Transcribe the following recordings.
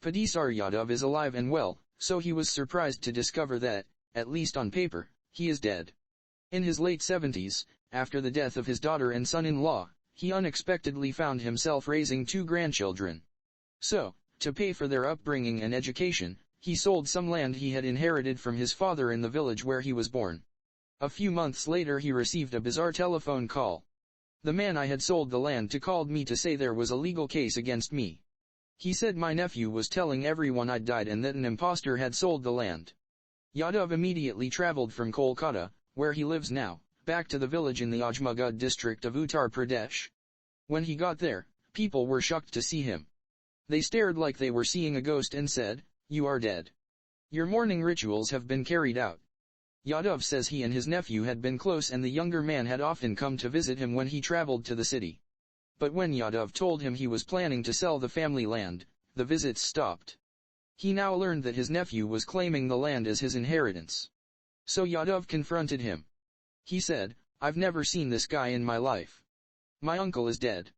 Padisar Yadav is alive and well, so he was surprised to discover that, at least on paper, he is dead. In his late 70s, after the death of his daughter and son-in-law, he unexpectedly found himself raising 2 grandchildren. So, to pay for their upbringing and education, he sold some land he had inherited from his father in the village where he was born. A few months later he received a bizarre telephone call. The man I had sold the land to called me to say there was a legal case against me. He said my nephew was telling everyone I'd died and that an impostor had sold the land. Yadav immediately traveled from Kolkata, where he lives now, back to the village in the Ajmagad district of Uttar Pradesh. When he got there, people were shocked to see him. They stared like they were seeing a ghost and said, "You are dead. Your mourning rituals have been carried out." Yadav says he and his nephew had been close and the younger man had often come to visit him when he traveled to the city. But when Yadav told him he was planning to sell the family land, the visits stopped. He now learned that his nephew was claiming the land as his inheritance. So Yadav confronted him. He said, "I've never seen this guy in my life. My uncle is dead."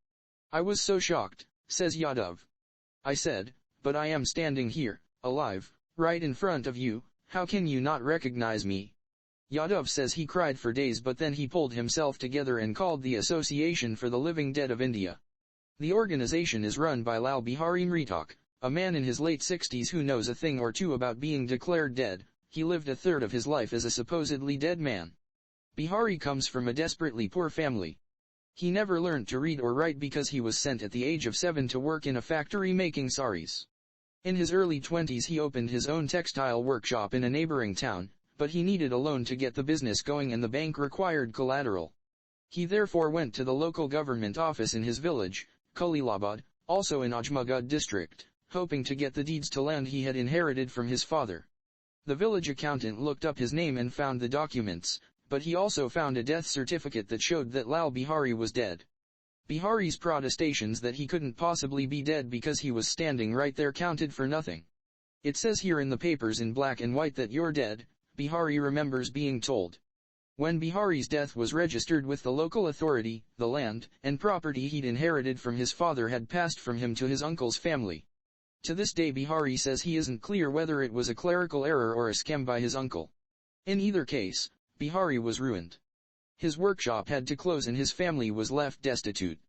I was so shocked, says Yadav. I said, "But I am standing here, alive, right in front of you, how can you not recognize me?" Yadav says he cried for days but then he pulled himself together and called the Association for the Living Dead of India. The organization is run by Lal Bihari Mritak, a man in his late 60s who knows a thing or two about being declared dead. He lived a third of his life as a supposedly dead man. Bihari comes from a desperately poor family. He never learned to read or write because he was sent at the age of 7 to work in a factory making saris. In his early 20s he opened his own textile workshop in a neighboring town, but he needed a loan to get the business going and the bank required collateral. He therefore went to the local government office in his village, Khalilabad, also in Ajmagad district, hoping to get the deeds to land he had inherited from his father. The village accountant looked up his name and found the documents, but he also found a death certificate that showed that Lal Bihari was dead. Bihari's protestations that he couldn't possibly be dead because he was standing right there counted for nothing. "It says here in the papers in black and white that you're dead," Bihari remembers being told. When Bihari's death was registered with the local authority, the land and property he'd inherited from his father had passed from him to his uncle's family. To this day Bihari says he isn't clear whether it was a clerical error or a scam by his uncle. In either case, Bihari was ruined. His workshop had to close and his family was left destitute.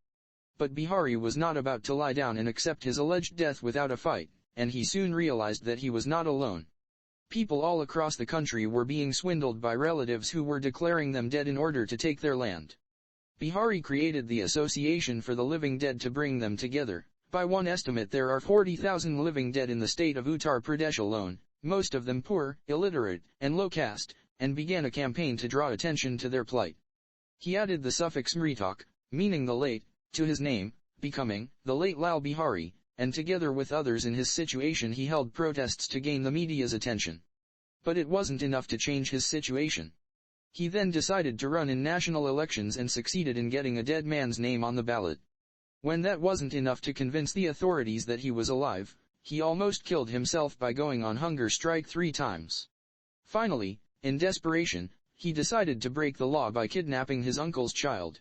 But Bihari was not about to lie down and accept his alleged death without a fight, and he soon realized that he was not alone. People all across the country were being swindled by relatives who were declaring them dead in order to take their land. Bihari created the Association for the Living Dead to bring them together. By one estimate there are 40,000 living dead in the state of Uttar Pradesh alone, most of them poor, illiterate, and low caste, and began a campaign to draw attention to their plight. He added the suffix Mritak, meaning the late, to his name, becoming the late Lal Bihari, and together with others in his situation he held protests to gain the media's attention. But it wasn't enough to change his situation. He then decided to run in national elections and succeeded in getting a dead man's name on the ballot. When that wasn't enough to convince the authorities that he was alive, he almost killed himself by going on hunger strike 3 times. Finally, in desperation, he decided to break the law by kidnapping his uncle's child.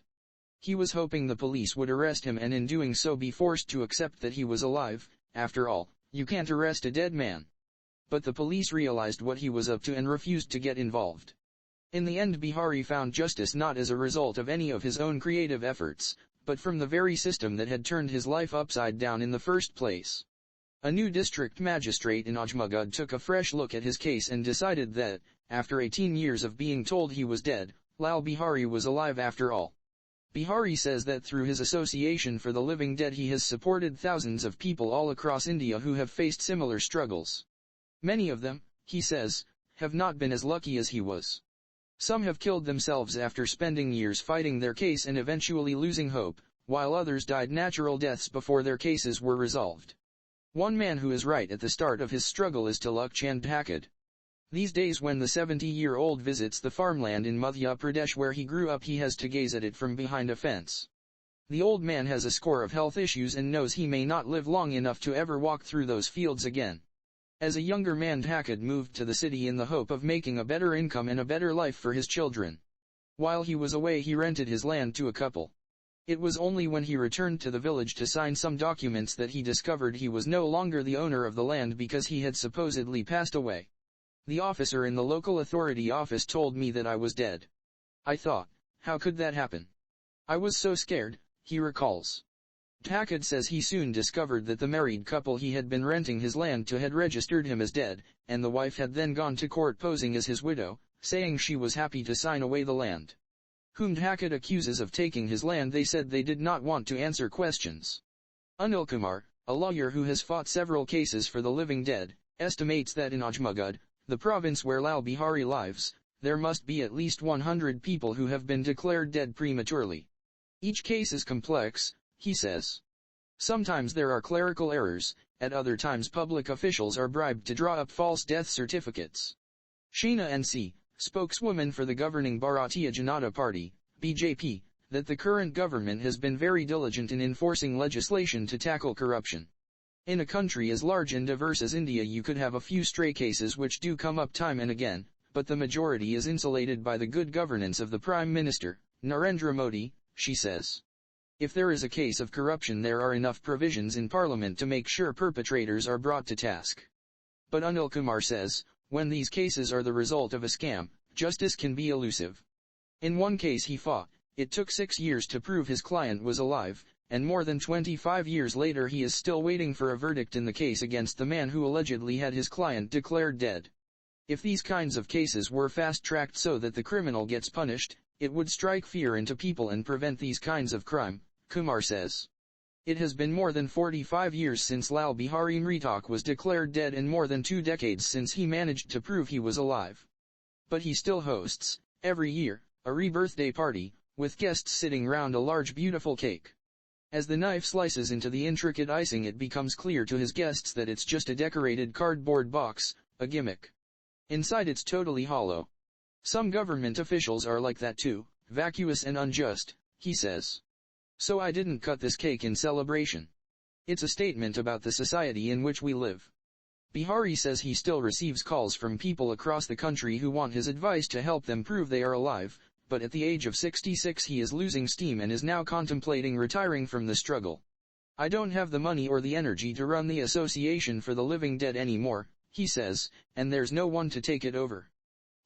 He was hoping the police would arrest him and in doing so be forced to accept that he was alive. After all, you can't arrest a dead man. But the police realized what he was up to and refused to get involved. In the end Bihari found justice not as a result of any of his own creative efforts, but from the very system that had turned his life upside down in the first place. A new district magistrate in Ajmagad took a fresh look at his case and decided that, after 18 years of being told he was dead, Lal Bihari was alive after all. Bihari says that through his Association for the Living Dead he has supported thousands of people all across India who have faced similar struggles. Many of them, he says, have not been as lucky as he was. Some have killed themselves after spending years fighting their case and eventually losing hope, while others died natural deaths before their cases were resolved. One man who is right at the start of his struggle is Tilak Chand Dhakad. These days when the 70-year-old visits the farmland in Madhya Pradesh where he grew up he has to gaze at it from behind a fence. The old man has a score of health issues and knows he may not live long enough to ever walk through those fields again. As a younger man Dhakad moved to the city in the hope of making a better income and a better life for his children. While he was away he rented his land to a couple. It was only when he returned to the village to sign some documents that he discovered he was no longer the owner of the land because he had supposedly passed away. The officer in the local authority office told me that I was dead. I thought, how could that happen? I was so scared, he recalls. Dhakad says he soon discovered that the married couple he had been renting his land to had registered him as dead, and the wife had then gone to court posing as his widow, saying she was happy to sign away the land. Whom Dhakad accuses of taking his land, they said they did not want to answer questions. Anil Kumar, a lawyer who has fought several cases for the living dead, estimates that in Ajmagad, the province where Lal Bihari lives, there must be at least 100 people who have been declared dead prematurely. Each case is complex, he says. Sometimes there are clerical errors, at other times public officials are bribed to draw up false death certificates. Sheena NC, spokeswoman for the governing Bharatiya Janata Party, BJP, that the current government has been very diligent in enforcing legislation to tackle corruption. In a country as large and diverse as India, you could have a few stray cases which do come up time and again, but the majority is insulated by the good governance of the Prime Minister, Narendra Modi, she says. If there is a case of corruption, there are enough provisions in Parliament to make sure perpetrators are brought to task. But Anil Kumar says, when these cases are the result of a scam, justice can be elusive. In one case he fought, it took 6 years to prove his client was alive, and more than 25 years later he is still waiting for a verdict in the case against the man who allegedly had his client declared dead. If these kinds of cases were fast-tracked so that the criminal gets punished, it would strike fear into people and prevent these kinds of crime, Kumar says. It has been more than 45 years since Lal Bihari Mritak was declared dead and more than 2 decades since he managed to prove he was alive. But he still hosts, every year, a rebirthday party, with guests sitting round a large beautiful cake. As the knife slices into the intricate icing, it becomes clear to his guests that it's just a decorated cardboard box, a gimmick. Inside it's totally hollow. Some government officials are like that too, vacuous and unjust, he says. So I didn't cut this cake in celebration. It's a statement about the society in which we live. Bihari says he still receives calls from people across the country who want his advice to help them prove they are alive, but at the age of 66 he is losing steam and is now contemplating retiring from the struggle. I don't have the money or the energy to run the Association for the Living Dead anymore, he says, and there's no one to take it over.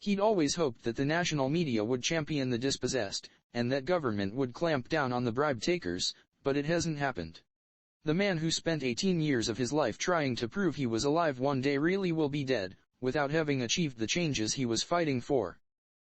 He'd always hoped that the national media would champion the dispossessed, and that government would clamp down on the bribe takers, but it hasn't happened. The man who spent 18 years of his life trying to prove he was alive one day really will be dead, without having achieved the changes he was fighting for.